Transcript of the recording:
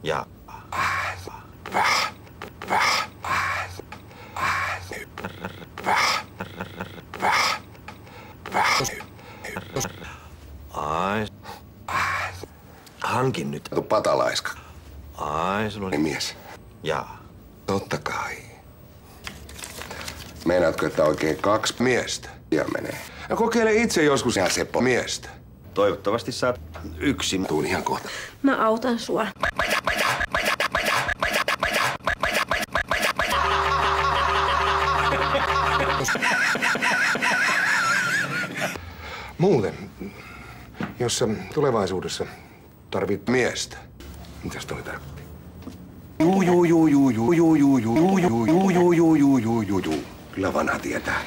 Ja. Ai. Hankin nyt. Tu patalaiska. Ai, sulla oli Mies. Jaa. Totta kai. Meinaatko, että oikein 2 miestä ja menee? Ja kokeile itse joskus ihan Seppo miestä. Toivottavasti saat yksin. Tuun ihan kohta. Mä autan sua. Muuten, jos sä tulevaisuudessa tarvit miestä, mitäs toi tarkoitti? Kyllä vanha tietää.